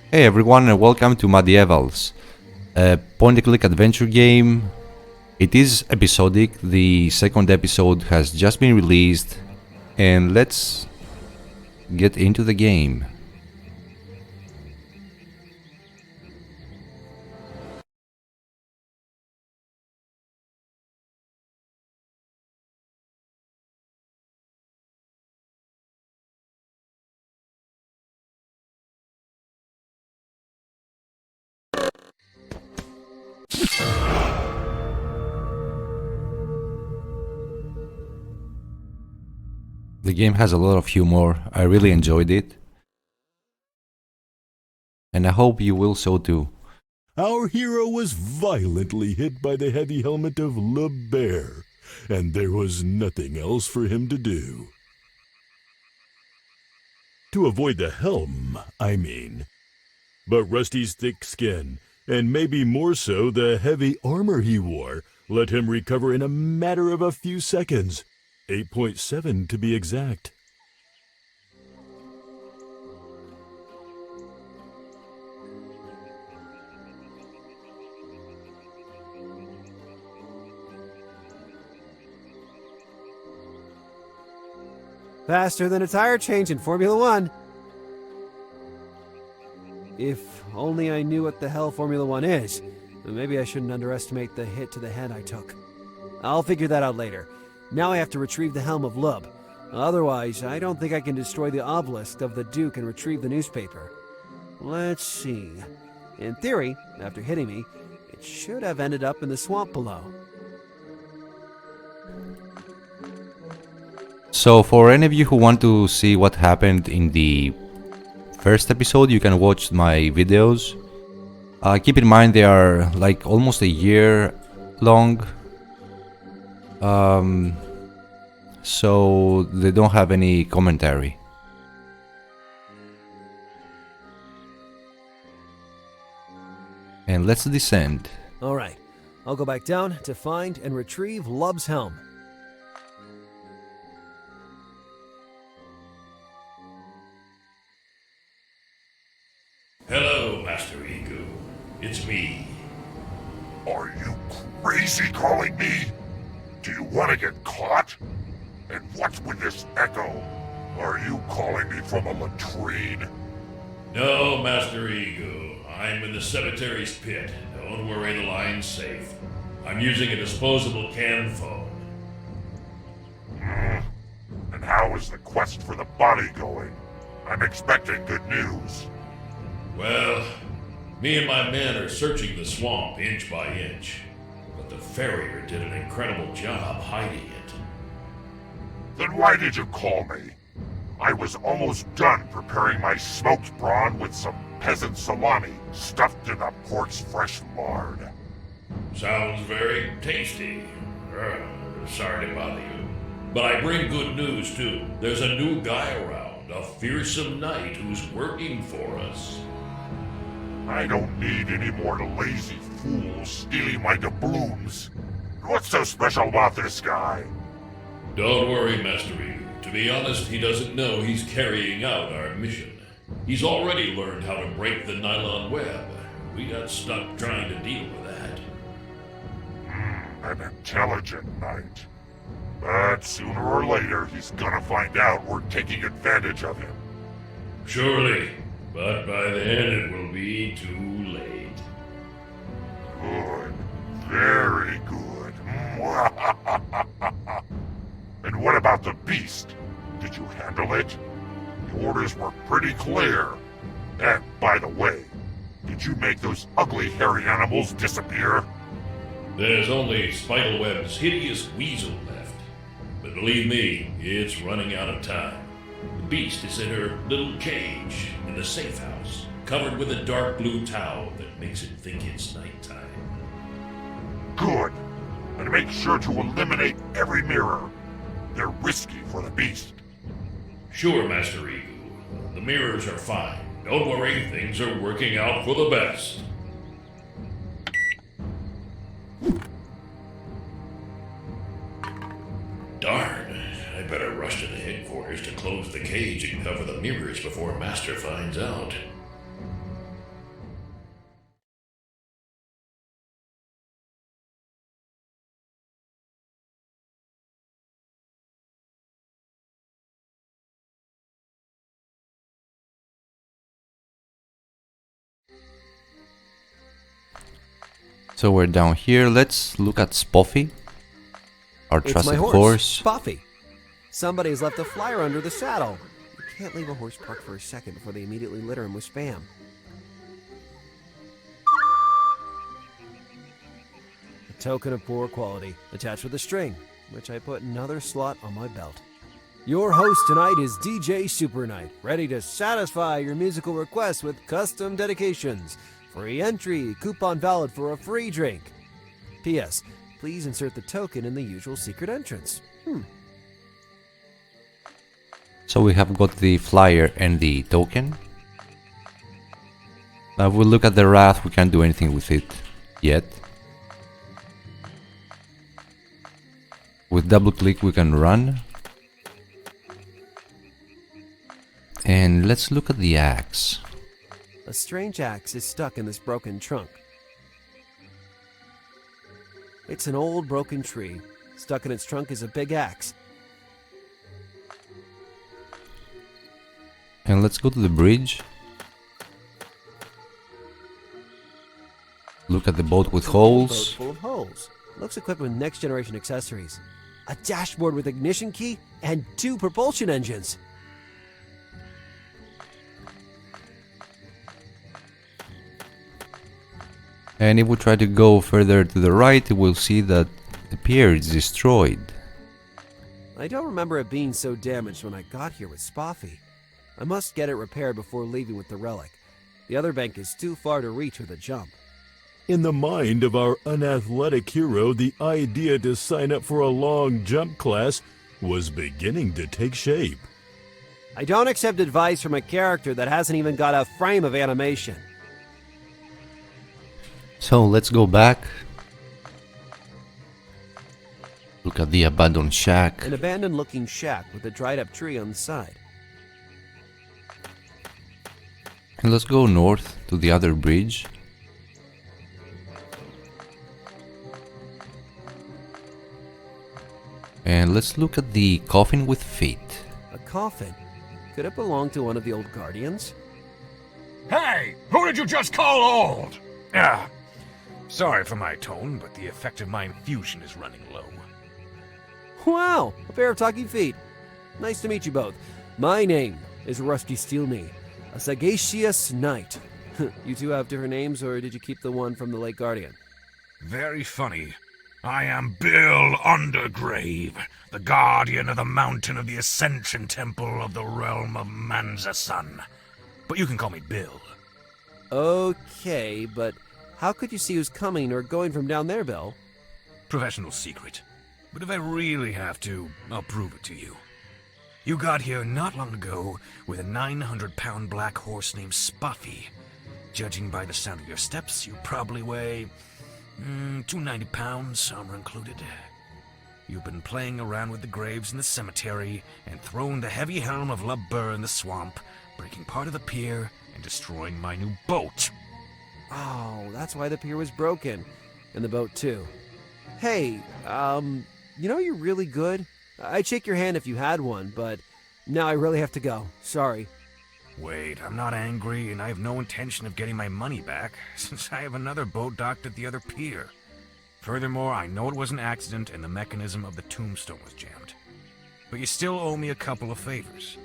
Hey everyone and welcome to MADievals, a point-and-click adventure game. It is episodic, the second episode has just been released, and let's get into the game. The game has a lot of humor, I really enjoyed it, and I hope you will so too. Our hero was violently hit by the heavy helmet of Le Bear, and there was nothing else for him to do. To avoid the helm, I mean. But Rusty's thick skin, and maybe more so the heavy armor he wore, let him recover in a matter of a few seconds. 8.7 to be exact. Faster than a tire change in Formula One. If only I knew what the hell Formula One is. Maybe I shouldn't underestimate the hit to the head I took. I'll figure that out later. Now I have to retrieve the helm of Lub. Otherwise, I don't think I can destroy the obelisk of the Duke and retrieve the newspaper. Let's see. In theory, after hitting me, it should have ended up in the swamp below. So for any of you who want to see what happened in the first episode, you can watch my videos. Keep in mind they are like almost a year long. So they don't have any commentary. And let's descend. Alright, I'll go back down to find and retrieve Lub's helm. Hello, Master Ego. It's me. Are you crazy calling me? Do you want to get caught? And what's with this echo? Are you calling me from a latrine? No, Master Ego. I'm in the cemetery's pit. Don't worry, the line's safe. I'm using a disposable can phone. And how is the quest for the body going? I'm expecting good news. Well, me and my men are searching the swamp inch by inch. But the farrier did an incredible job hiding it. Then why did you call me? I was almost done preparing my smoked brawn with some peasant salami stuffed in the pork's fresh lard. Sounds very tasty. Sorry to bother you. But I bring good news, too. There's a new guy around, a fearsome knight who's working for us. I don't need any more lazy fools stealing my doubloons. What's so special about this guy? Don't worry, Master Ego. To be honest, he doesn't know he's carrying out our mission. He's already learned how to break the nylon web. We got stuck trying to deal with that. An intelligent knight. But sooner or later, he's gonna find out we're taking advantage of him. Surely, but by then it will be too late. Good. Very good. And what about the beast? Did you handle it? The orders were pretty clear. And, by the way, did you make those ugly hairy animals disappear? There's only Spiderweb's hideous weasel left. But believe me, it's running out of time. The beast is in her little cage in the safe house, covered with a dark blue towel that makes it think it's nighttime. Good. And make sure to eliminate every mirror. They're risky for the beast. Sure, Master Ego. The mirrors are fine. Don't worry, things are working out for the best. Darn, I better rush to the headquarters to close the cage and cover the mirrors before Master finds out. So we're down here. Let's look at Spoffy, our It's trusted my horse. Spoffy. Somebody has left a flyer under the saddle. You can't leave a horse parked for a second before they immediately litter him with spam. A token of poor quality, attached with a string, which I put in another slot on my belt. Your host tonight is DJ Super Knight, ready to satisfy your musical requests with custom dedications. Free entry, coupon valid for a free drink. P.S. Please insert the token in the usual secret entrance. So we have got the flyer and the token. Now if we look at the wrath, we can't do anything with it yet. With double click we can run. And let's look at the axe. A strange axe is stuck in this broken trunk. It's an old broken tree. Stuck in its trunk is a big axe. And let's go to the bridge. Look at the boat with holes. Boat full of holes. Looks equipped with next generation accessories. A dashboard with ignition key and 2 propulsion engines. And if we try to go further to the right, we'll see that the pier is destroyed. I don't remember it being so damaged when I got here with Spoffy. I must get it repaired before leaving with the relic. The other bank is too far to reach with a jump. In the mind of our unathletic hero, the idea to sign up for a long jump class was beginning to take shape. I don't accept advice from a character that hasn't even got a frame of animation. So let's go back. Look at the abandoned shack. An abandoned looking shack with a dried up tree on the side. And let's go north to the other bridge. And let's look at the coffin with feet. A coffin? Could it belong to one of the old guardians? Hey! Who did you just call old? Sorry for my tone, but the effect of my infusion is running low. Wow! A pair of talking feet. Nice to meet you both. My name is Rusty Steelknee, a sagacious knight. You two have different names, or did you keep the one from the late guardian? Very funny. I am Bill Undergrave, the guardian of the mountain of the Ascension Temple of the realm of Manzasun. But you can call me Bill. Okay, but how could you see who's coming or going from down there, Bill? Professional secret. But if I really have to, I'll prove it to you. You got here not long ago with a 900-pound black horse named Spoffy. Judging by the sound of your steps, you probably weigh 290 pounds, armor included. You've been playing around with the graves in the cemetery and thrown the heavy helm of Lubbur in the swamp, breaking part of the pier and destroying my new boat. Oh, that's why the pier was broken. And the boat, too. Hey, you know you're really good? I'd shake your hand if you had one, but now I really have to go. Sorry. Wait, I'm not angry, and I have no intention of getting my money back, since I have another boat docked at the other pier. Furthermore, I know it was an accident and the mechanism of the tombstone was jammed. But you still owe me a couple of favors.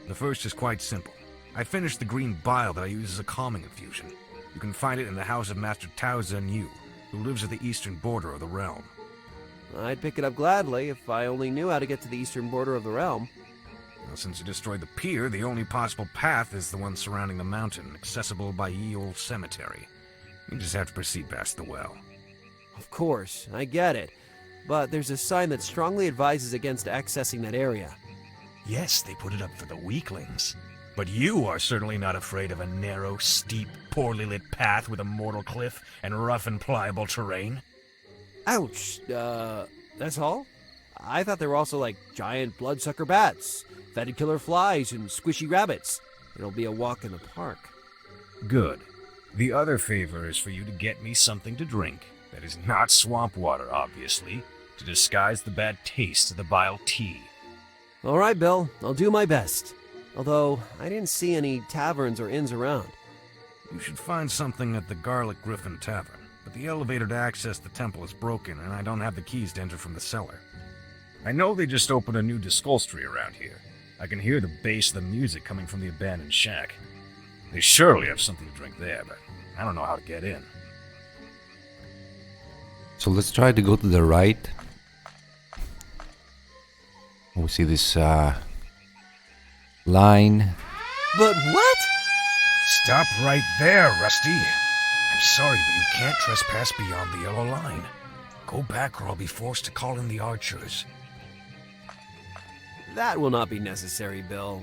The first is quite simple. I finished the green bile that I use as a calming infusion. You can find it in the house of Master Tao Zhenyu, who lives at the eastern border of the realm. I'd pick it up gladly if I only knew how to get to the eastern border of the realm. Well, since you destroyed the pier, the only possible path is the one surrounding the mountain, accessible by Ye Olde Cemetery. You just have to proceed past the well. Of course, I get it. But there's a sign that strongly advises against accessing that area. Yes, they put it up for the weaklings. But you are certainly not afraid of a narrow, steep, poorly lit path with a mortal cliff and rough and pliable terrain. Ouch, that's all? I thought there were also, like, giant bloodsucker bats, fatted killer flies, and squishy rabbits. It'll be a walk in the park. Good. The other favor is for you to get me something to drink. That is not swamp water, obviously, to disguise the bad taste of the bile tea. All right, Bill, I'll do my best. Although, I didn't see any taverns or inns around. You should find something at the Garlic Griffin Tavern. but the elevator to access the temple is broken, and I don't have the keys to enter from the cellar. I know they just opened a new discolstery around here. I can hear the bass of the music coming from the abandoned shack. They surely have something to drink there, but I don't know how to get in. So let's try to go to the right. We see this line. But what? Stop right there, Rusty. I'm sorry, but you can't trespass beyond the yellow line. Go back or I'll be forced to call in the archers. That will not be necessary, Bill.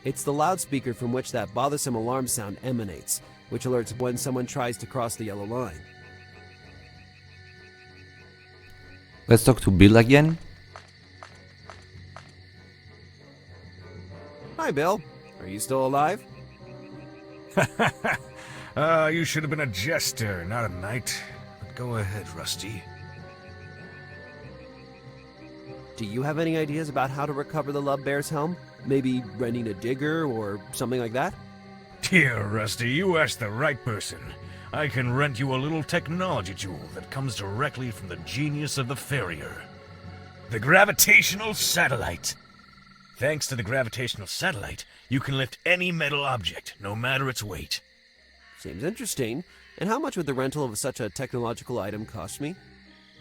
It's the loudspeaker from which that bothersome alarm sound emanates, which alerts when someone tries to cross the yellow line. Let's talk to Bill again. Hi, Bill. Are you still alive? You should have been a jester, not a knight. But go ahead, Rusty. Do you have any ideas about how to recover the Love Bear's helm? Maybe renting a digger or something like that? Dear Rusty, you asked the right person. I can rent you a little technology tool that comes directly from the genius of the farrier. The gravitational satellite. Thanks to the gravitational satellite, you can lift any metal object, no matter its weight. Seems interesting. And how much would the rental of such a technological item cost me?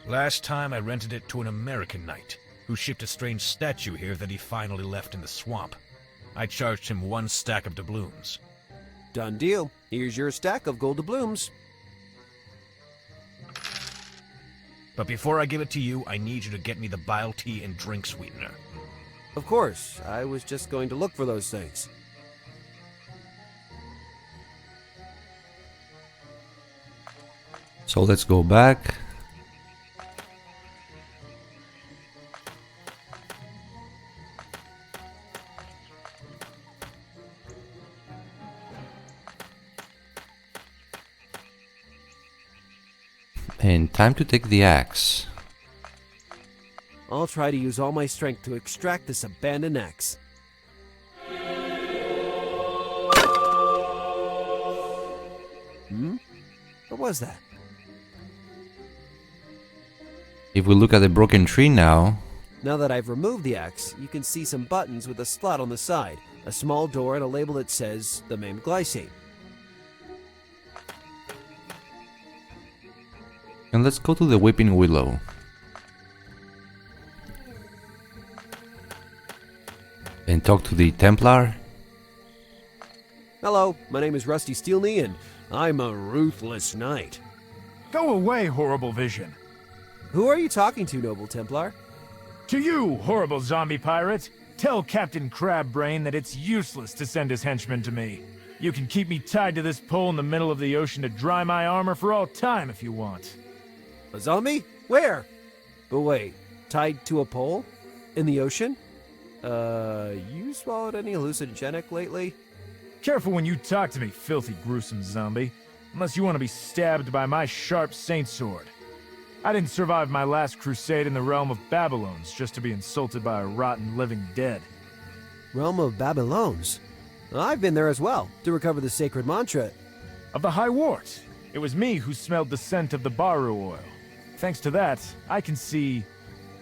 Last time I rented it to an American knight, who shipped a strange statue here that he finally left in the swamp. I charged him 1 stack of doubloons. Done deal. Here's your stack of gold doubloons. But before I give it to you, I need you to get me the bile tea and drink sweetener. Of course. I was just going to look for those things. So let's go back. And time to take the axe. I'll try to use all my strength to extract this abandoned axe. What was that? If we look at the broken tree now, Now that I've removed the axe, you can see some buttons with a slot on the side, a small door, and a label that says the main glycate. and let's go to the Weeping Willow. And talk to the Templar. Hello, my name is Rusty Steelknee, and I'm a ruthless knight. Go away, horrible vision. Who are you talking to, Noble Templar? To you, horrible zombie pirate. Tell Captain Crabbrain that it's useless to send his henchmen to me. You can keep me tied to this pole in the middle of the ocean to dry my armor for all time if you want. A zombie? Where? But wait, tied to a pole? In the ocean? You swallowed any hallucinogenic lately? Careful when you talk to me, filthy, gruesome zombie. Unless you want to be stabbed by my sharp saint sword. I didn't survive my last crusade in the realm of Babylons just to be insulted by a rotten living dead. Realm of Babylones? I've been there as well, to recover the sacred mantra. Of the High Wart. It was me who smelled the scent of the Baru oil. Thanks to that, I can see...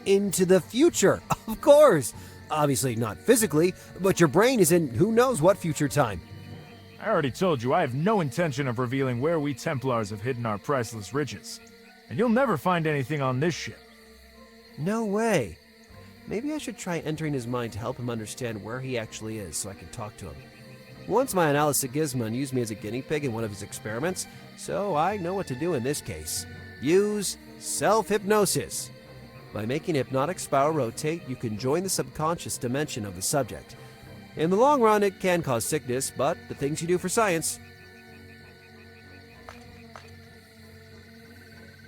Into the future, of course! Obviously not physically, but your brain is in who knows what future time. I already told you I have no intention of revealing where we Templars have hidden our priceless riches. And you'll never find anything on this ship. No way. Maybe I should try entering his mind to help him understand where he actually is so I can talk to him. Once my analyst Gizmon used me as a guinea pig in one of his experiments, so I know what to do in this case. Use self-hypnosis. By making hypnotic spiral rotate, you can join the subconscious dimension of the subject. In the long run, it can cause sickness, but the things you do for science.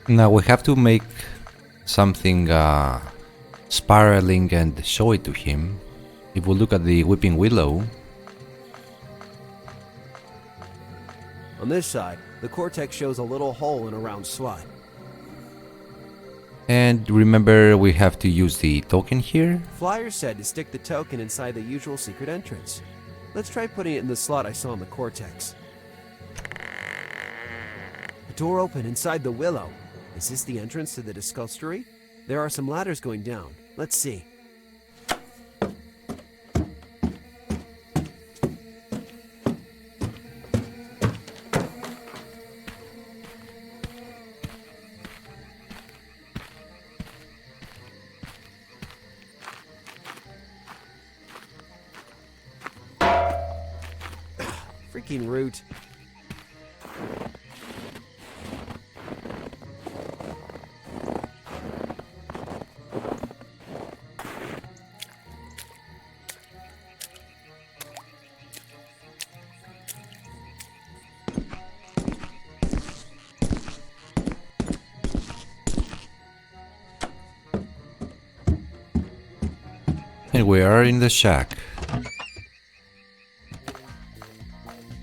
Now we have to make something spiraling and show it to him. If we look at the Weeping Willow, On this side, the cortex shows a little hole in a round slot. and remember we have to use the token here. Flyer said to stick the token inside the usual secret entrance. Let's try putting it in the slot I saw in the cortex. door open inside the willow. Is this the entrance to the discovery? There are some ladders going down. Let's see. Freaking root. And we are in the shack.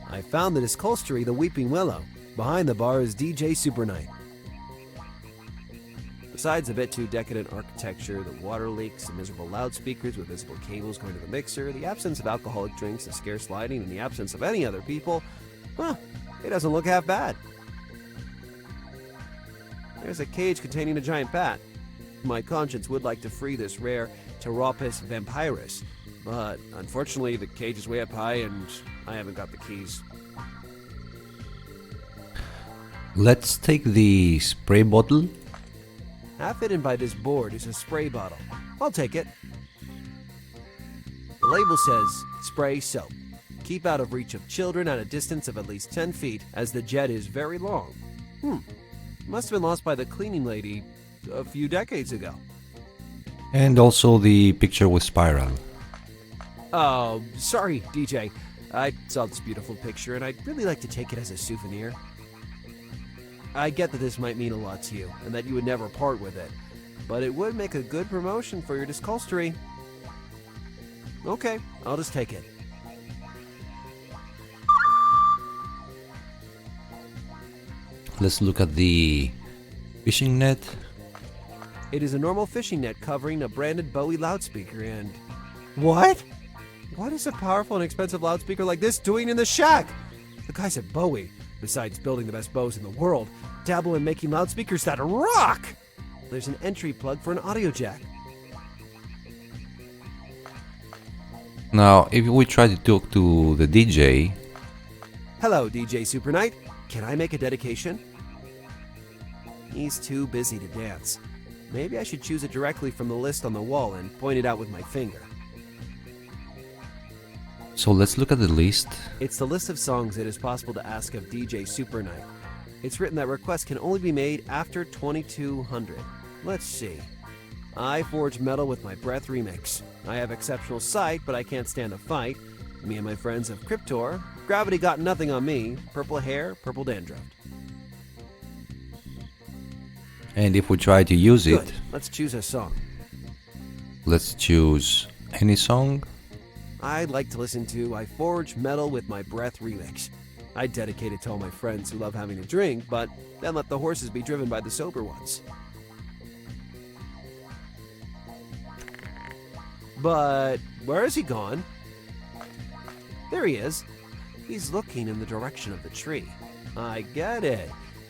I found the discovery, the Weeping Willow. Behind the bar is DJ Supernight. Besides a bit too decadent architecture, the water leaks, the miserable loudspeakers with visible cables going to the mixer, the absence of alcoholic drinks, the scarce lighting, and the absence of any other people, it doesn't look half bad. There's a cage containing a giant bat. My conscience would like to free this rare Pteropus vampirus, but unfortunately the cage is way up high and I haven't got the keys. Let's take the spray bottle. Half hidden by this board is a spray bottle. I'll take it. The label says, spray soap. Keep out of reach of children at a distance of at least 10 feet, as the jet is very long. Must have been lost by the cleaning lady a few decades ago. And also the picture with Spiral. Oh, sorry, DJ. I saw this beautiful picture and I'd really like to take it as a souvenir. I get that this might mean a lot to you, and that you would never part with it, but it would make a good promotion for your discovery. Okay, I'll just take it. Let's look at the fishing net. It is a normal fishing net covering a branded Bowie loudspeaker and... What? What is a powerful and expensive loudspeaker like this doing in the shack? The guys at Bowie, besides building the best bows in the world, dabble in making loudspeakers that rock! There's an entry plug for an audio jack. Now, if we try to talk to the DJ... Hello, DJ Supernight. Can I make a dedication? He's too busy to dance. Maybe I should choose it directly from the list on the wall and point it out with my finger. So let's look at the list. It's the list of songs it is possible to ask of DJ Supernight. It's written that requests can only be made after 2200. Let's see. I forge metal with my breath remix. I have exceptional sight, but I can't stand a fight. Me and my friends of Cryptor. Gravity got nothing on me. Purple hair, purple dandruff. And if we try to use Good. it, Let's choose a song. let's choose any song. I'd like to listen to I Forge Metal with My Breath remix. I dedicate it to all my friends who love having a drink, but then let the horses be driven by the sober ones. But where is he gone? There he is. He's looking in the direction of the tree. I get it.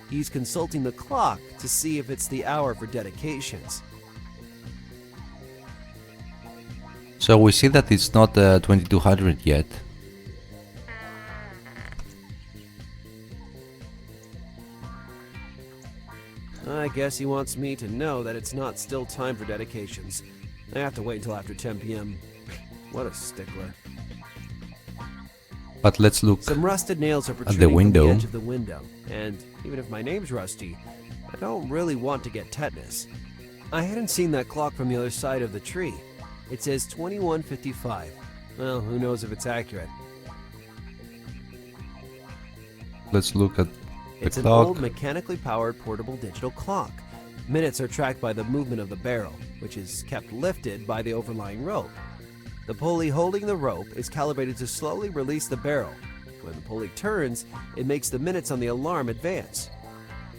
He's consulting the clock to see if it's the hour for dedications. So we see that it's not 2200 yet. I guess he wants me to know that it's not still time for dedications. I have to wait until after 10 p.m. What a stickler. But let's look Some rusted nails are at protruding the from window. the edge of the window, and even if my name's Rusty, I don't really want to get tetanus. I hadn't seen that clock from the other side of the tree. It says 21:55. Well, who knows if it's accurate. Let's look at the It's an clock. old mechanically powered portable digital clock. Minutes are tracked by the movement of the barrel, which is kept lifted by the overlying rope. The pulley holding the rope is calibrated to slowly release the barrel. When the pulley turns, it makes the minutes on the alarm advance.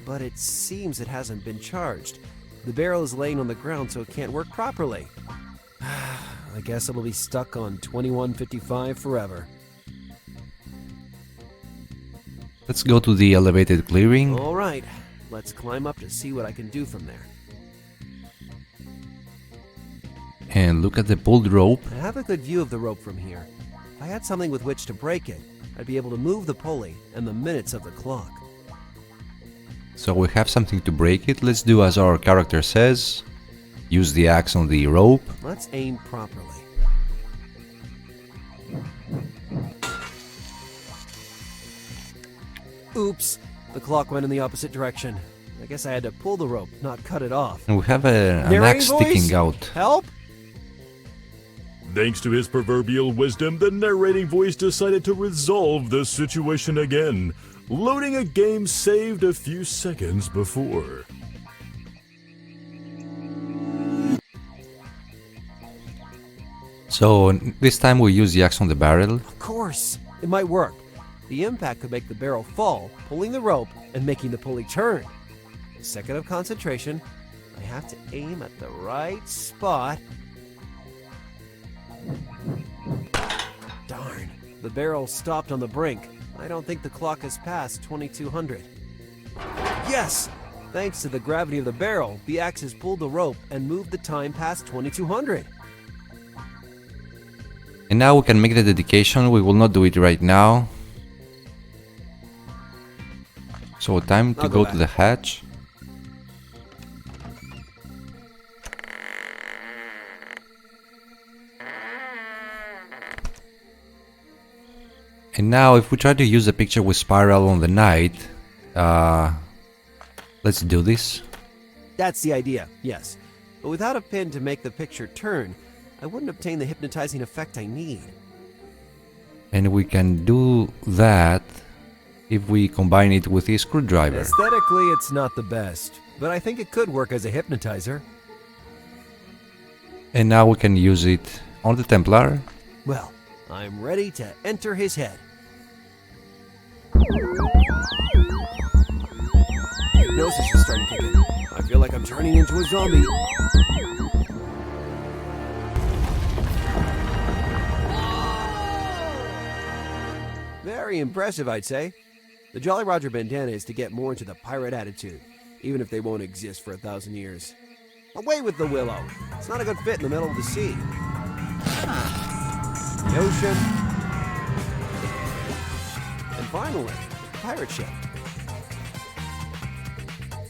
But it seems it hasn't been charged. The barrel is laying on the ground, so it can't work properly. I guess it'll be stuck on 21:55 forever. Let's go to the elevated clearing. Alright, let's climb up to see what I can do from there. And look at the pulled rope. I have a good view of the rope from here. If I had something with which to break it, I'd be able to move the pulley and the minutes of the clock. So we have something to break it. Let's do as our character says. Use the axe on the rope. Let's aim properly. Oops, the clock went in the opposite direction. I guess I had to pull the rope, not cut it off. And we have an Narrating axe sticking voice? out. Help? Thanks to his proverbial wisdom, the narrating voice decided to resolve the situation again, loading a game saved a few seconds before. So this time we use the axe on the barrel. Of course, it might work. The impact could make the barrel fall, pulling the rope and making the pulley turn. A second of concentration. I have to aim at the right spot. Darn, the barrel stopped on the brink. I don't think the clock has passed 2200. Yes! Thanks to the gravity of the barrel, the axe has pulled the rope and moved the time past 2200. And now we can make the dedication. We will not do it right now. So time to I'll go go to the hatch. And now if we try to use the picture with spiral on the night, let's do this. That's the idea, yes. But without a pin to make the picture turn, I wouldn't obtain the hypnotizing effect I need. And we can do that if we combine it with a screwdriver. Aesthetically, it's not the best, but I think it could work as a hypnotizer. And now we can use it on the Templar. Well, I'm ready to enter his head. Hypnosis is starting to kick in. I feel like I'm turning into a zombie. Very impressive, I'd say. The Jolly Roger bandana is to get more into the pirate attitude, even if they won't exist for 1,000 years. Away with the willow. It's not a good fit in the middle of the sea. The ocean. And finally, the pirate ship.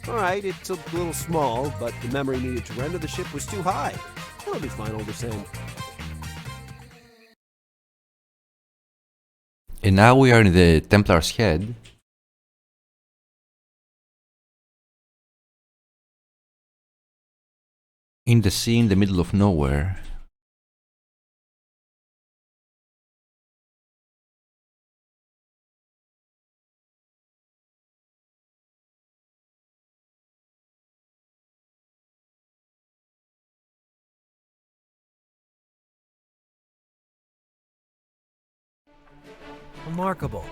Alright, it's a little small, but the memory needed to render the ship was too high. That'll be fine all the same. And now we are in the Templar's head. In the sea in the middle of nowhere. Remarkable.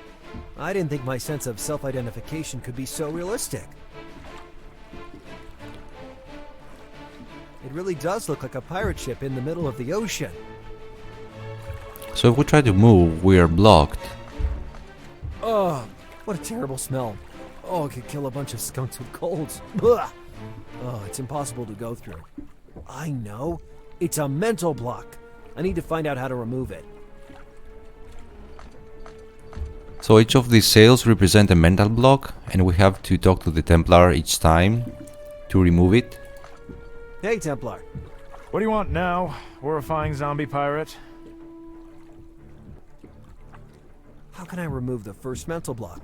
I didn't think my sense of self-identification could be so realistic. It really does look like a pirate ship in the middle of the ocean. So if we try to move, we are blocked. Oh, what a terrible smell. Oh, it could kill a bunch of skunks with colds. Ugh. Oh, it's impossible to go through. I know. It's a mental block. I need to find out how to remove it. So each of these sails represent a mental block, and we have to talk to the Templar each time to remove it. Hey, Templar. What do you want now, horrifying zombie pirate? How can I remove the first mental block?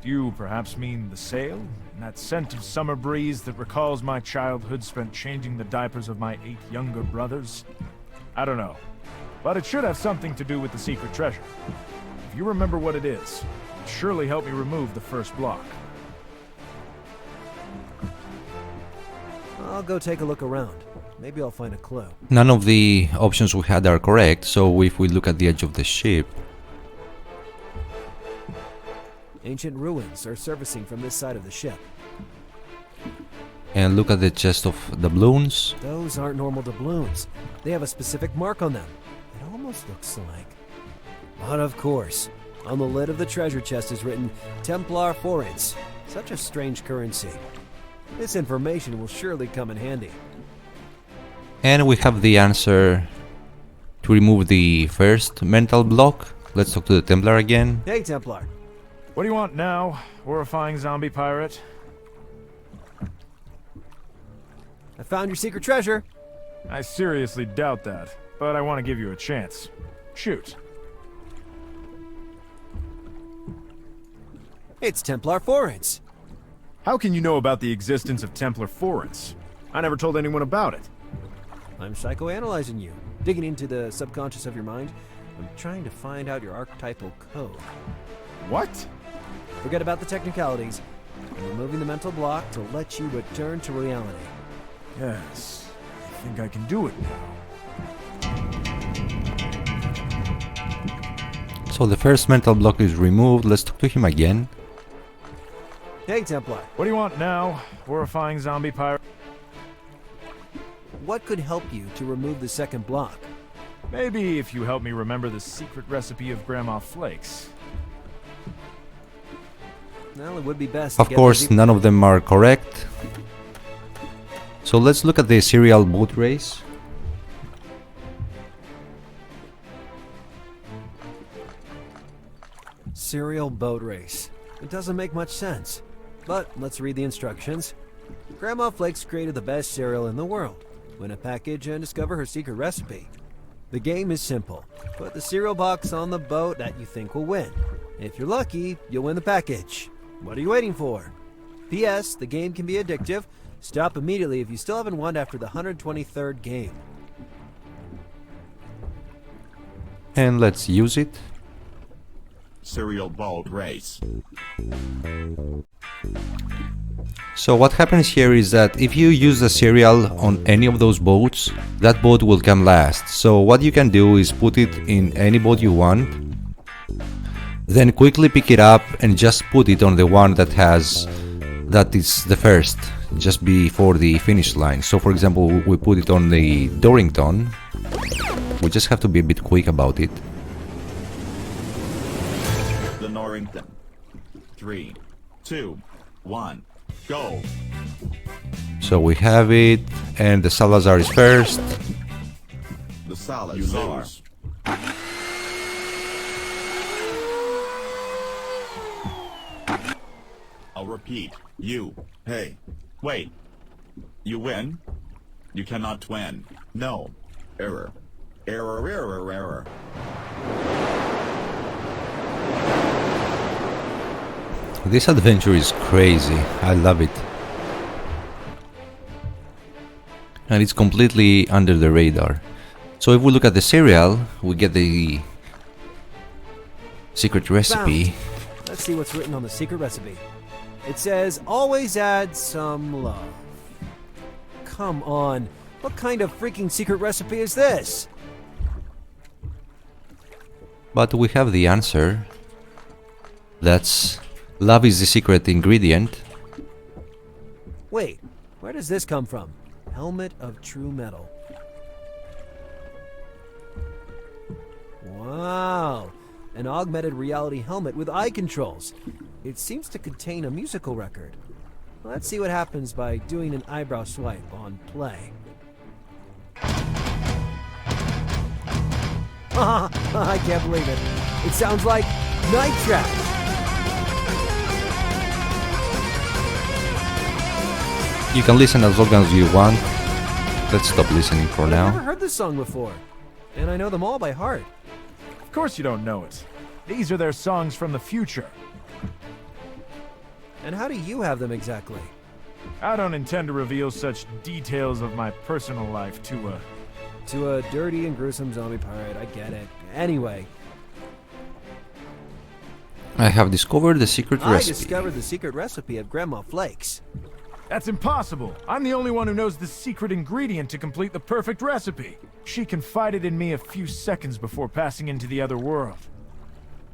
Do you perhaps mean the sail? And that scent of summer breeze that recalls my childhood spent changing the diapers of my 8 younger brothers? I don't know. But it should have something to do with the secret treasure. If you remember what it is, it'll surely help me remove the first block. I'll go take a look around. Maybe I'll find a clue. None of the options we had are correct, so if we look at the edge of the ship, Ancient ruins are surfacing from this side of the ship. and look at the chest of doubloons, Those aren't normal doubloons. They have a specific mark on them. It almost looks like... But of course, On the lid of the treasure chest is written Templar Forens. Such a strange currency. This information will surely come in handy. And we have the answer to remove the first mental block. Let's talk to the Templar again. Hey, Templar. What do you want now, horrifying zombie pirate? I found your secret treasure. I seriously doubt that, but I want to give you a chance. Shoot. It's Templar Forens. How can you know about the existence of Templar Forens? I never told anyone about it. I'm psychoanalyzing you, digging into the subconscious of your mind. I'm trying to find out your archetypal code. What? Forget about the technicalities. I'm removing the mental block to let you return to reality. Yes, I think I can do it now. So the first mental block is removed. Let's talk to him again. Hey, Templar. What do you want now, horrifying zombie pirate? What could help you to remove the second block? Maybe if you help me remember the secret recipe of Grandma Flakes. Well, it would be best to Of get course, the... none of them are correct. So let's look at the serial boat race. Serial boat race. It doesn't make much sense. But let's read the instructions. Grandma Flakes created the best cereal in the world. Win a package and discover her secret recipe. The game is simple. Put the cereal box on the boat that you think will win. If you're lucky, you'll win the package. What are you waiting for? P.S. The game can be addictive. Stop immediately if you still haven't won after the 123rd game. And let's use it. Serial boat race. So what happens here is that if you use the cereal on any of those boats, that boat will come last. So what you can do is put it in any boat you want, then quickly pick it up and just put it on the one that is the first, just before the finish line. So for example, we put it on the Dorrington. We just have to be a bit quick about it. The Norrington. 3, 2, 1, go! So we have it, and the Salazar is first. The Salazar. I'll repeat. You. Hey. Wait. You win? You cannot win. No. Error. Error, error, error. This adventure is crazy. I love it. And it's completely under the radar. So if we look at the cereal, we get the secret recipe. Found. Let's see what's written on the secret recipe. It says, always add some love. Come on. What kind of freaking secret recipe is this? But we have the answer. That's love is the secret ingredient. Wait, where does this come from? Helmet of true metal. Wow, an augmented reality helmet with eye controls. It seems to contain a musical record. Let's see what happens by doing an eyebrow swipe on play. I can't believe it. It sounds like Night Trap. You can listen as long as you want. Let's stop listening for I've now. never heard this song before, and I know them all by heart. Of course you don't know it. These are their songs from the future. And how do you have them exactly? I don't intend to reveal such details of my personal life To a dirty and gruesome zombie pirate, I get it. Anyway, I have discovered the secret I recipe. discovered the secret recipe of Grandma Flakes. That's impossible. I'm the only one who knows the secret ingredient to complete the perfect recipe. She confided in me a few seconds before passing into the other world.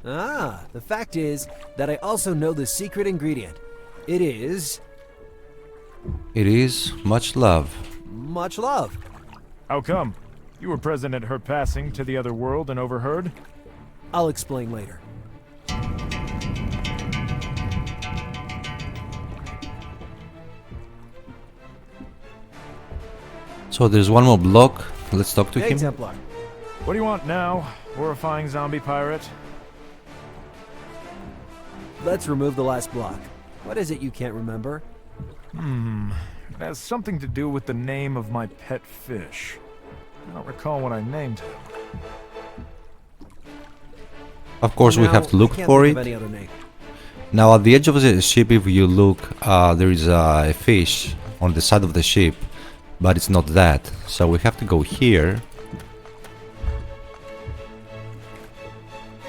Ah, the fact is that I also know the secret ingredient. It is It is much love. much love. How come? You were present at her passing to the other world and overheard? I'll explain later. So there's one more block. Let's talk to Hey, him. Templar. What do you want now, horrifying zombie pirate? Let's remove the last block. What is it you can't remember? It has something to do with the name of my pet fish. I don't recall what I named him. Of course, we Now, have to look I can't for think it. of any other name. Now at the edge of the ship, if you look, there is a fish on the side of the ship, but it's not that. So we have to go here.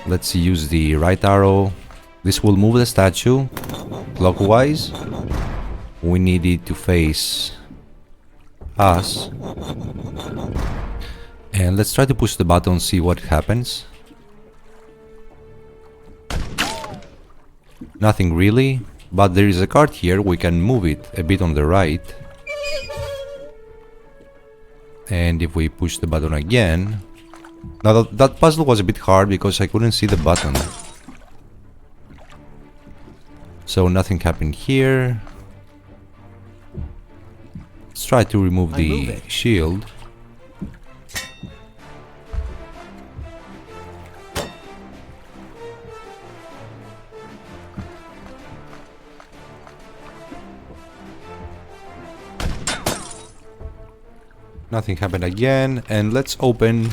Let's use the right arrow. This will move the statue clockwise. We need it to face us. And let's try to push the button, see what happens. Nothing really, but there is a card here. We can move it a bit on the right. And if we push the button again... Now that puzzle was a bit hard because I couldn't see the button. So nothing happened here. Let's try to remove the shield. Nothing happened again, and let's open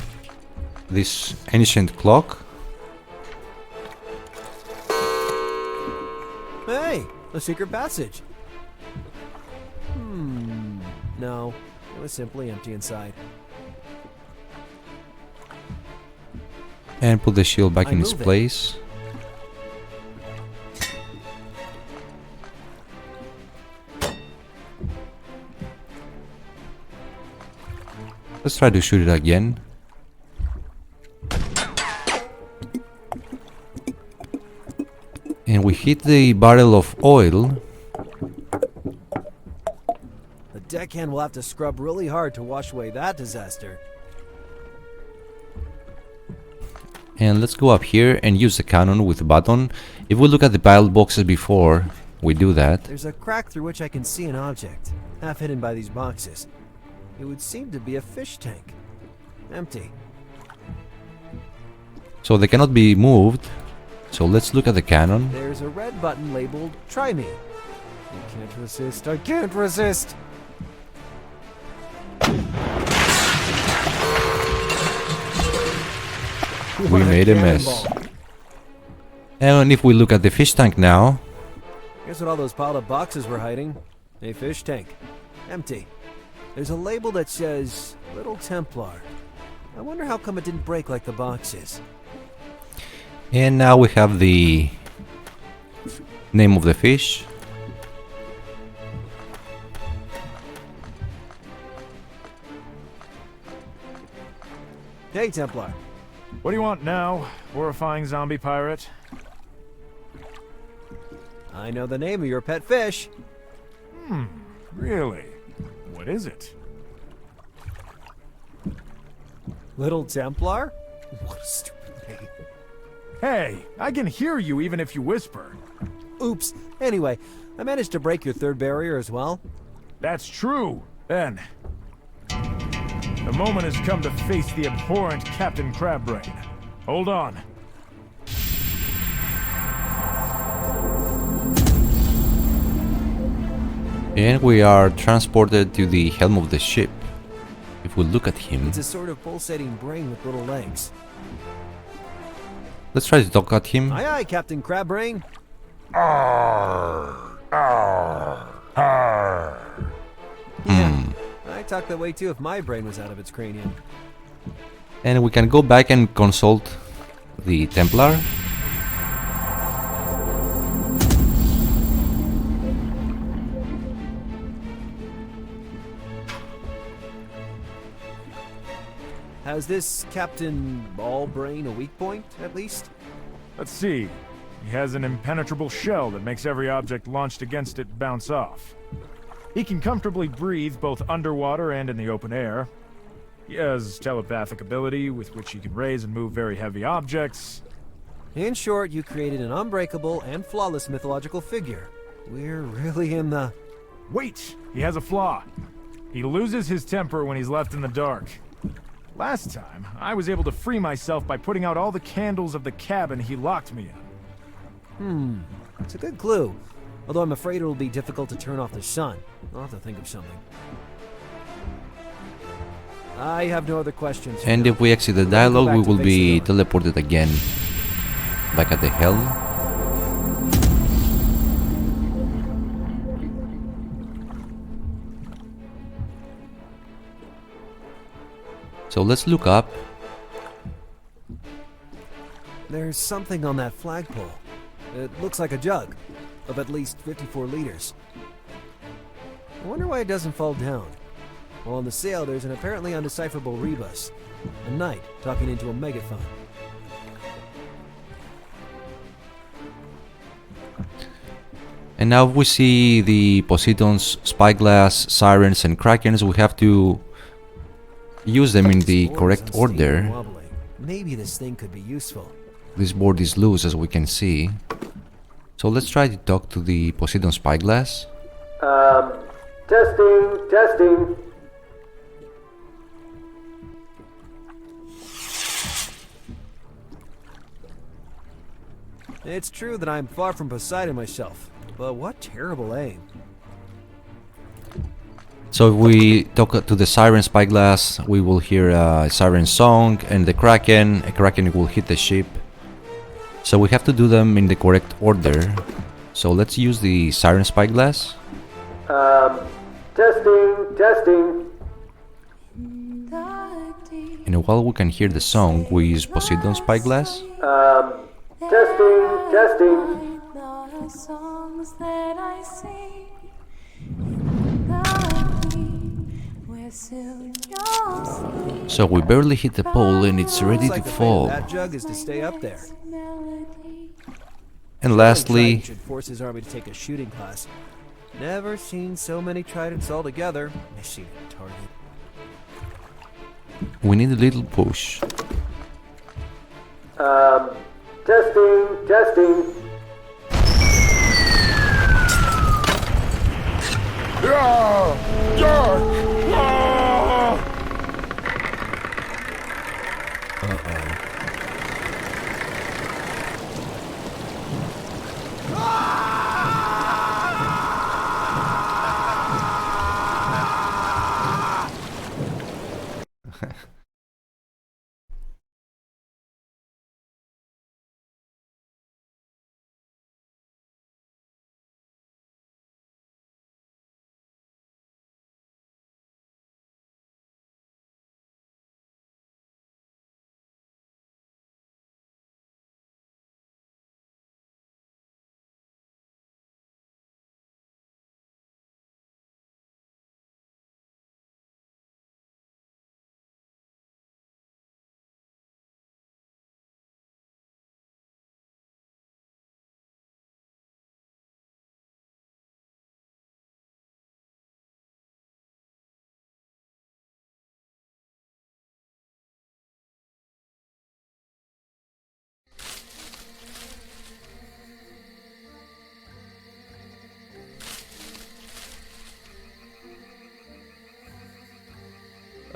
this ancient clock. Hey, a secret passage. No, it was simply empty inside. And put the shield back I in its move it. place. Let's try to shoot it again. And we hit the barrel of oil. The deckhand will have to scrub really hard to wash away that disaster. And let's go up here and use the cannon with the button. If we look at the piled boxes before we do that, There's a crack through which I can see an object, half hidden by these boxes. It would seem to be a fish tank. Empty. so they cannot be moved. So let's look at the cannon. There's a red button labeled Try Me. I can't resist. I can't resist. We What made a mess. cannonball. And if we look at the fish tank now, Here's what all those piled up boxes were hiding. A fish tank. Empty. There's a label that says Little Templar. I wonder how come it didn't break like the boxes. and now we have the name of the fish. Hey, Templar. What do you want now, horrifying zombie pirate? I know the name of your pet fish. Really? What is it? Little Templar? What a stupid name. Hey, I can hear you even if you whisper. Oops. Anyway, I managed to break your third barrier as well. That's true. Then, the moment has come to face the abhorrent Captain Crabbrain. Hold on. And we are transported to the helm of the ship. If we look at him, It's a sort of pulsating brain with little legs. let's try to talk at him. Aye aye, Captain Crabbrain. Arr, arr, arr. Yeah, I'd talk that way too if my brain was out of its cranium. And we can go back and consult the Templar. Has this Captain Ballbrain a weak point, at least? Let's see. He has an impenetrable shell that makes every object launched against it bounce off. He can comfortably breathe both underwater and in the open air. He has telepathic ability with which he can raise and move very heavy objects. In short, you created an unbreakable and flawless mythological figure. We're really in the... Wait! He has a flaw. He loses his temper when he's left in the dark. Last time, I was able to free myself by putting out all the candles of the cabin he locked me in. It's a good clue. Although I'm afraid it'll be difficult to turn off the sun. I'll have to think of something. I have no other questions. And if we exit the dialogue, we will be teleported again back at the helm. So let's look up. There's something on that flagpole. It looks like a jug of at least 54 liters. I wonder why it doesn't fall down. While on the sail, there's an apparently undecipherable rebus. A knight talking into a megaphone. And now we see the Poseidons, Spyglass, Sirens and Krakens. We have to use them in the correct order. Maybe this thing could be useful. This board is loose, as we can see. So let's try to talk to the Poseidon Spyglass. Testing. It's true that I'm far from Poseidon myself, but what terrible aim. So if we talk to the Siren Spyglass, we will hear a siren song, and a Kraken will hit the ship. So we have to do them in the correct order. So let's use the Siren Spyglass. Testing. And while we can hear the song, we use Poseidon Spyglass. Testing. So we barely hit the pole and it's ready to fall. That jug is to stay up there. And lastly, should force his army to take a shooting class. Never seen so many tridents all together. Missing a target. we need a little push. Testing.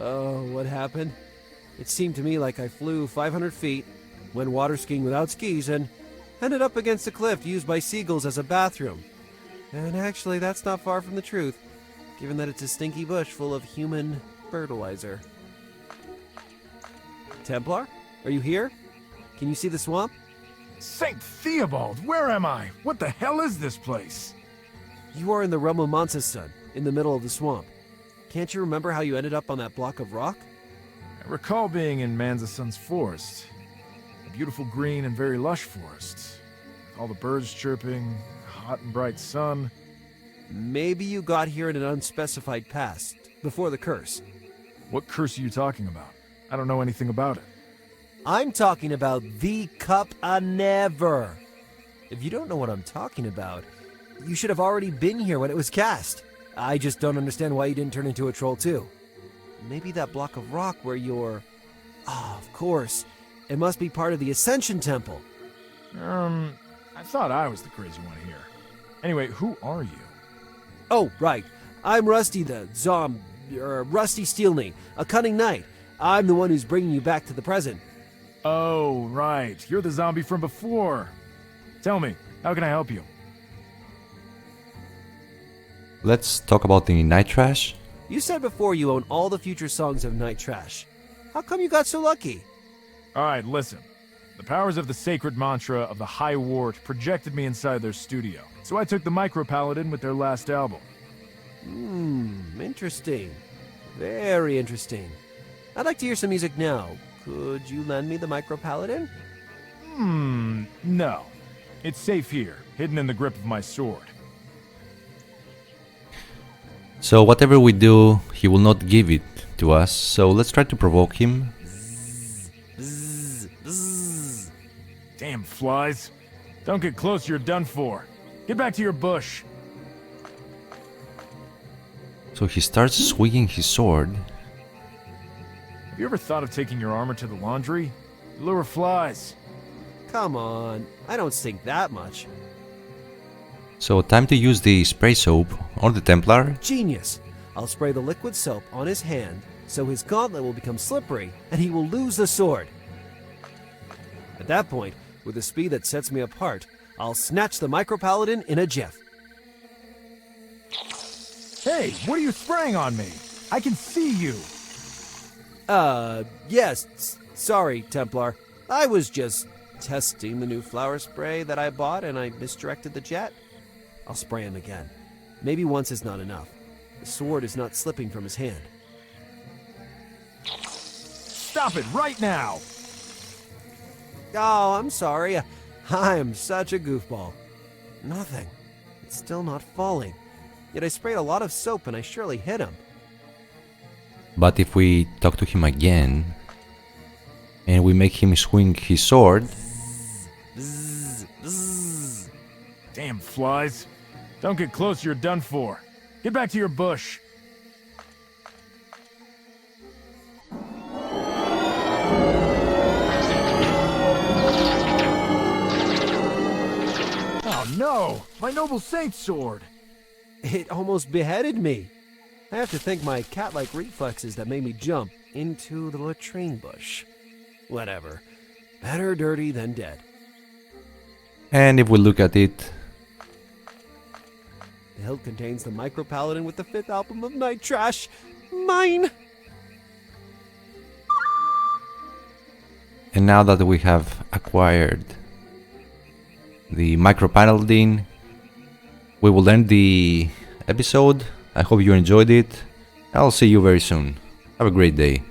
Oh, what happened? It seemed to me like I flew 500 feet, went water skiing without skis, and ended up against a cliff used by seagulls as a bathroom. And actually, that's not far from the truth, given that it's a stinky bush full of human fertilizer. Templar? Are you here? Can you see the swamp? Saint Theobald, where am I? What the hell is this place? You are in the realm of Manzasun, in the middle of the swamp. Can't you remember how you ended up on that block of rock? I recall being in Manzasun's forest. A beautiful green and very lush forest. All the birds chirping, hot and bright sun. Maybe you got here in an unspecified past, before the curse. What curse are you talking about? I don't know anything about it. I'm talking about the Cup a Never. If you don't know what I'm talking about, you should have already been here when it was cast. I just don't understand why you didn't turn into a troll too. Maybe that block of rock where you're... Ah, of course. It must be part of the Ascension Temple. I thought I was the crazy one here. Anyway, who are you? Oh, right. I'm Rusty the Rusty Steelknee, a cunning knight. I'm the one who's bringing you back to the present. Oh, right. You're the zombie from before. Tell me, how can I help you? Let's talk about the night trash. You said before you own all the future songs of Night Trash. How come you got so lucky? Alright, listen. The powers of the sacred mantra of the High Ward projected me inside their studio, so I took the Micro Paladin with their last album. Interesting. Very interesting. I'd like to hear some music now. Could you lend me the Micro Paladin? No. It's safe here, hidden in the grip of my sword. So whatever we do, he will not give it to us, so let's try to provoke him. Damn flies. Don't get close, you're done for. Get back to your bush. So he starts swinging his sword. Have you ever thought of taking your armor to the laundry? You lure flies. Come on, I don't stink that much. So time to use the spray soap on the Templar. Genius! I'll spray the liquid soap on his hand, so his gauntlet will become slippery, and he will lose the sword. At that point, with a speed that sets me apart, I'll snatch the Micro Paladin in a jiff. Hey, what are you spraying on me? I can see you. Yes, sorry, Templar. I was just testing the new flower spray that I bought, and I misdirected the jet. I'll spray him again. Maybe once is not enough. The sword is not slipping from his hand. Stop it right now! Oh, I'm sorry. I am such a goofball. Nothing. It's still not falling. Yet I sprayed a lot of soap and I surely hit him. But if we talk to him again, and we make him swing his sword... Damn flies. Don't get close, you're done for. Get back to your bush. Oh no! My noble saint sword! It almost beheaded me. I have to thank my cat-like reflexes that made me jump into the latrine bush. Whatever. Better dirty than dead. And if we look at it, The hilt contains the Micro Paladin with the 5th album of Night Trash. Mine! and now that we have acquired the Micro Paladin, we will end the episode. I hope you enjoyed it. I'll see you very soon. Have a great day.